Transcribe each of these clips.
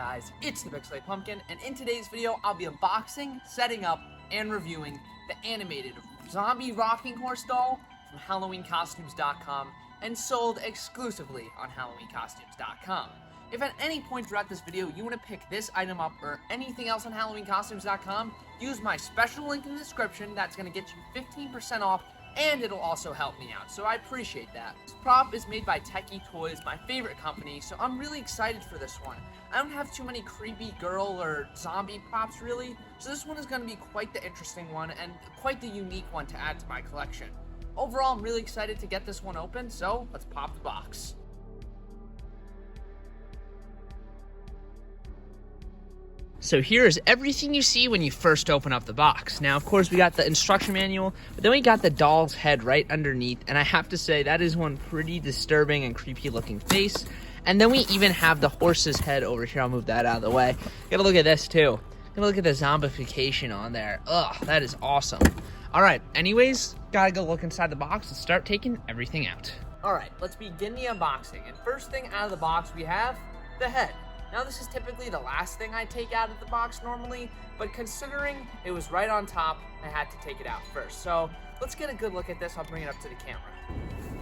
guys, it's the Big Pumpkin, and in today's video, I'll be unboxing, setting up, and reviewing the animated zombie rocking horse doll from HalloweenCostumes.com and sold exclusively on HalloweenCostumes.com. If at any point throughout this video you want to pick this item up or anything else on HalloweenCostumes.com, use my special link in the description. That's going to get you 15% off, and it'll also help me out, so I appreciate that. This prop is made by Techie Toys, my favorite company, so I'm really excited for this one. I don't have too many creepy girl or zombie props really, so this one is going to be quite the interesting one and quite the unique one to add to my collection. Overall, I'm really excited to get this one open, so let's pop the box. So here's everything you see when you first open up the box. Now, of course, we got the instruction manual, but then we got the doll's head right underneath, and I have to say that is one pretty disturbing and creepy looking face. And then we even have the horse's head over here. I'll move that out of the way. Gotta look at this too. Gotta look at the zombification on there. Ugh, that is awesome. All right, anyways, gotta go look inside the box and start taking everything out. All right, let's begin the unboxing. And first thing out of the box, we have the head. Now, this is typically the last thing I take out of the box normally, but considering it was right on top, I had to take it out first. So let's get a good look at this. I'll bring it up to the camera.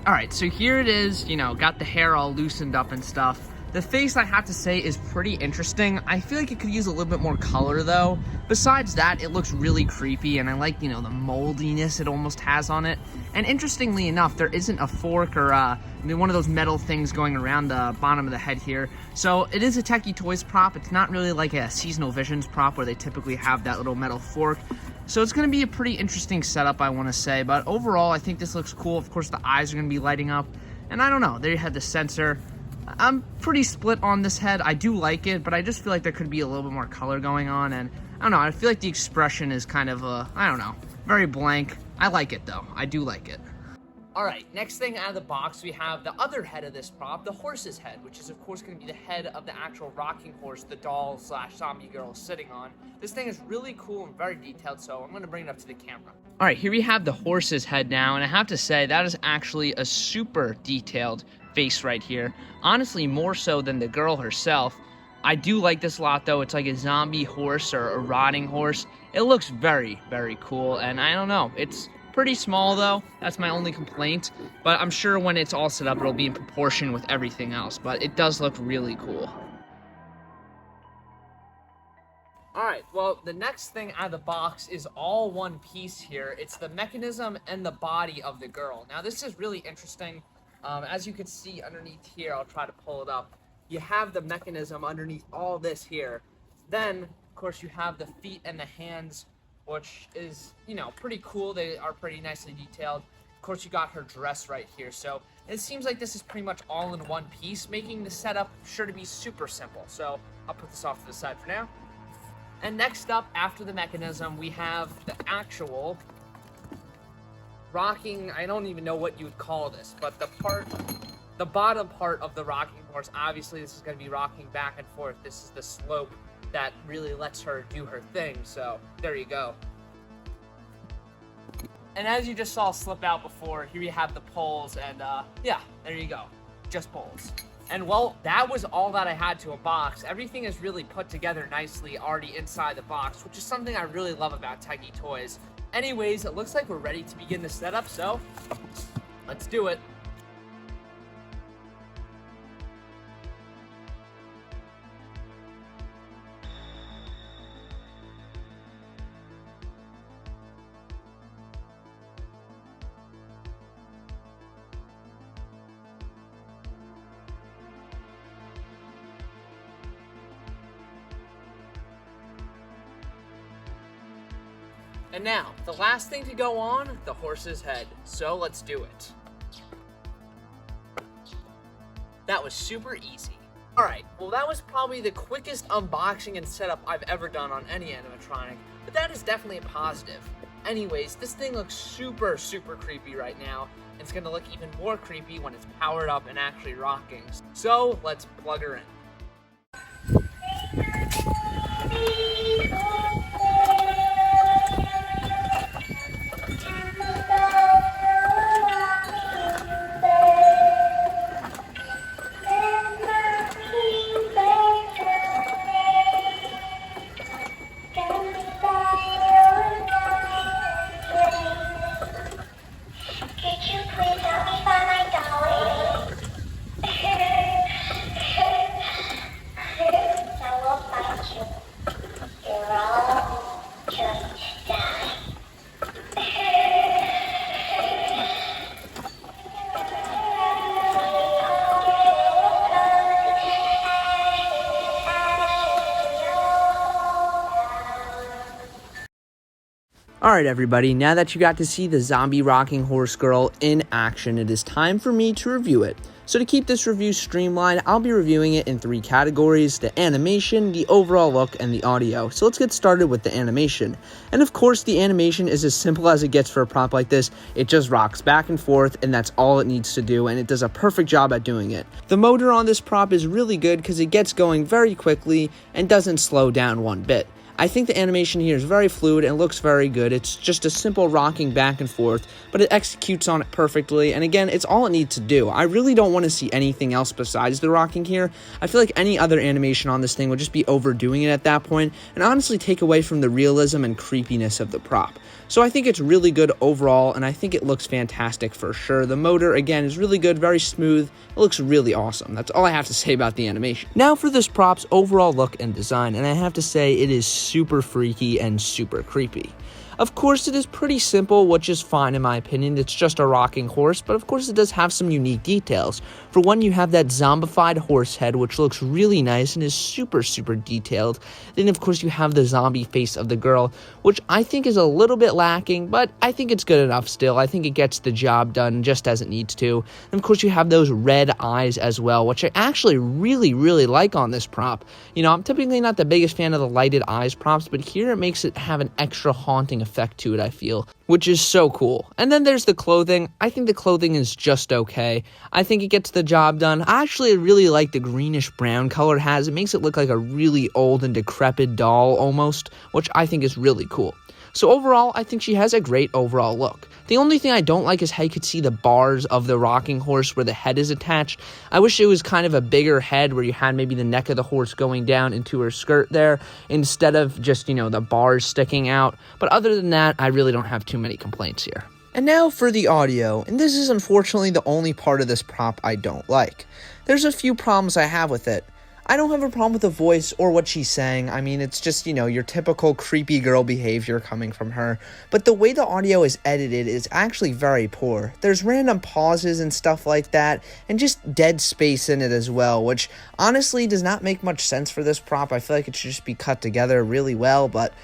All right, so here it is, got the hair all loosened up and stuff. The face, I have to say, is pretty interesting. I feel like it could use a little bit more color, though. Besides that, it looks really creepy, and I like, the moldiness it almost has on it. And interestingly enough, there isn't a fork or one of those metal things going around the bottom of the head here. So it is a Techie Toys prop. It's not really like a Seasonal Visions prop where they typically have that little metal fork. So it's going to be a pretty interesting setup, I want to say. But overall, I think this looks cool. Of course, the eyes are going to be lighting up. And I don't know, there you have the sensor. I'm pretty split on this head. I do like it, but I just feel like there could be a little bit more color going on. And I don't know, I feel like the expression is kind of, very blank. I like it, though. I do like it. All right, next thing out of the box, we have the other head of this prop, the horse's head, which is, of course, going to be the head of the actual rocking horse the doll / zombie girl is sitting on. This thing is really cool and very detailed, so I'm going to bring it up to the camera. All right, here we have the horse's head now, and I have to say that is actually a super detailed face right here. Honestly, more so than the girl herself. I do like this a lot, though. It's like a zombie horse or a rotting horse. It looks very, very cool, and I don't know. It's pretty small, though. That's my only complaint, but I'm sure when it's all set up, it'll be in proportion with everything else, but it does look really cool. Alright, well, the next thing out of the box is all one piece here. It's the mechanism and the body of the girl. Now, this is really interesting. As you can see underneath here, I'll try to pull it up. You have the mechanism underneath all this here. Then, of course, you have the feet and the hands, which is, pretty cool. They are pretty nicely detailed. Of course, you got her dress right here. So it seems like this is pretty much all in one piece, making the setup sure to be super simple. So I'll put this off to the side for now. And next up, after the mechanism, we have the actual rocking, I don't even know what you would call this, but the bottom part of the rocking horse. Obviously, this is going to be rocking back and forth. This is the slope that really lets her do her thing, so there you go. And as you just saw slip out before, here you have the poles, and yeah, there you go, just poles. And well, that was all that I had to unbox. Everything is really put together nicely already inside the box, which is something I really love about Techie Toys. Anyways, it looks like we're ready to begin the setup, so let's do it. And now, the last thing to go on, the horse's head. So let's do it. That was super easy. Alright, well that was probably the quickest unboxing and setup I've ever done on any animatronic, but that is definitely a positive. Anyways, this thing looks super, super creepy right now. It's gonna look even more creepy when it's powered up and actually rocking. So let's plug her in. Alright everybody, now that you got to see the zombie rocking horse girl in action, it is time for me to review it. So to keep this review streamlined, I'll be reviewing it in 3 categories: the animation, the overall look, and the audio. So let's get started with the animation. And of course, the animation is as simple as it gets for a prop like this. It just rocks back and forth, and that's all it needs to do, and it does a perfect job at doing it. The motor on this prop is really good because it gets going very quickly and doesn't slow down one bit. I think the animation here is very fluid and looks very good. It's just a simple rocking back and forth, but it executes on it perfectly, and again, it's all it needs to do. I really don't want to see anything else besides the rocking here. I feel like any other animation on this thing would just be overdoing it at that point, and honestly take away from the realism and creepiness of the prop. So I think it's really good overall, and I think it looks fantastic for sure. The motor, again, is really good, very smooth. It looks really awesome. That's all I have to say about the animation. Now for this prop's overall look and design, and I have to say it is super freaky and super creepy. Of course, it is pretty simple, which is fine in my opinion. It's just a rocking horse, but of course it does have some unique details. For one, you have that zombified horse head, which looks really nice and is super detailed. Then of course you have the zombie face of the girl, which I think is a little bit lacking, but I think it's good enough still. I think it gets the job done just as it needs to. And of course you have those red eyes as well, which I actually really like on this prop. You know, I'm typically not the biggest fan of the lighted eyes props, but here it makes it have an extra haunting effect to it, I feel, which is so cool. And then there's the clothing. I think the clothing is just okay. I think it gets the job done. I actually really like the greenish brown color it has. It makes it look like a really old and decrepit doll almost, which I think is really cool. So overall, I think she has a great overall look. The only thing I don't like is how you could see the bars of the rocking horse where the head is attached. I wish it was kind of a bigger head where you had maybe the neck of the horse going down into her skirt there instead of just, you know, the bars sticking out. But other than that, I really don't have too many complaints here. And now for the audio, and this is unfortunately the only part of this prop I don't like. There's a few problems I have with it. I don't have a problem with the voice or what she's saying. I mean, it's just, you know, your typical creepy girl behavior coming from her. But the way the audio is edited is actually very poor. There's random pauses and stuff like that, and just dead space in it as well, which honestly does not make much sense for this prop. I feel like it should just be cut together really well, but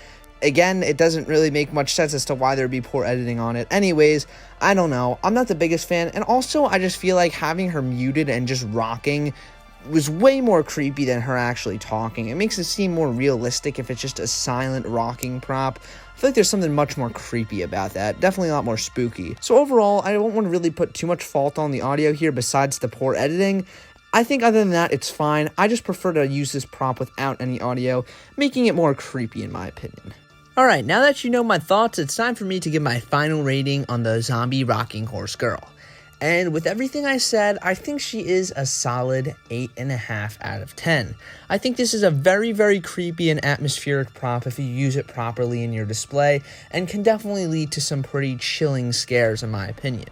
again, it doesn't really make much sense as to why there'd be poor editing on it. Anyways, I don't know. I'm not the biggest fan, and also I just feel like having her muted and just rocking was way more creepy than her actually talking. It makes it seem more realistic if it's just a silent rocking prop. I feel like there's something much more creepy about that. Definitely a lot more spooky. So overall, I don't want to really put too much fault on the audio here besides the poor editing. I think other than that, it's fine. I just prefer to use this prop without any audio, making it more creepy in my opinion. Alright, now that you know my thoughts, it's time for me to give my final rating on the zombie rocking horse girl. And with everything I said, I think she is a solid 8.5 out of 10. I think this is a very creepy and atmospheric prop if you use it properly in your display, and can definitely lead to some pretty chilling scares in my opinion.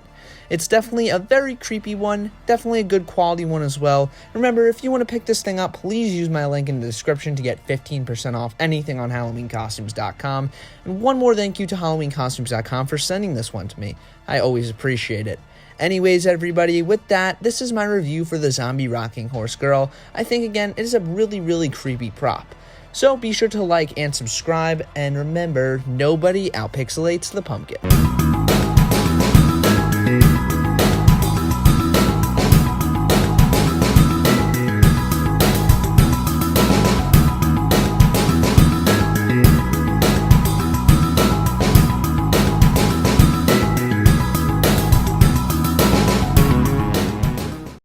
It's definitely a very creepy one, definitely a good quality one as well. Remember, if you want to pick this thing up, please use my link in the description to get 15% off anything on HalloweenCostumes.com. And one more thank you to HalloweenCostumes.com for sending this one to me. I always appreciate it. Anyways, everybody, with that, this is my review for the zombie rocking horse girl. I think, again, it is a really creepy prop. So be sure to like and subscribe, and remember, nobody outpixelates the pumpkin.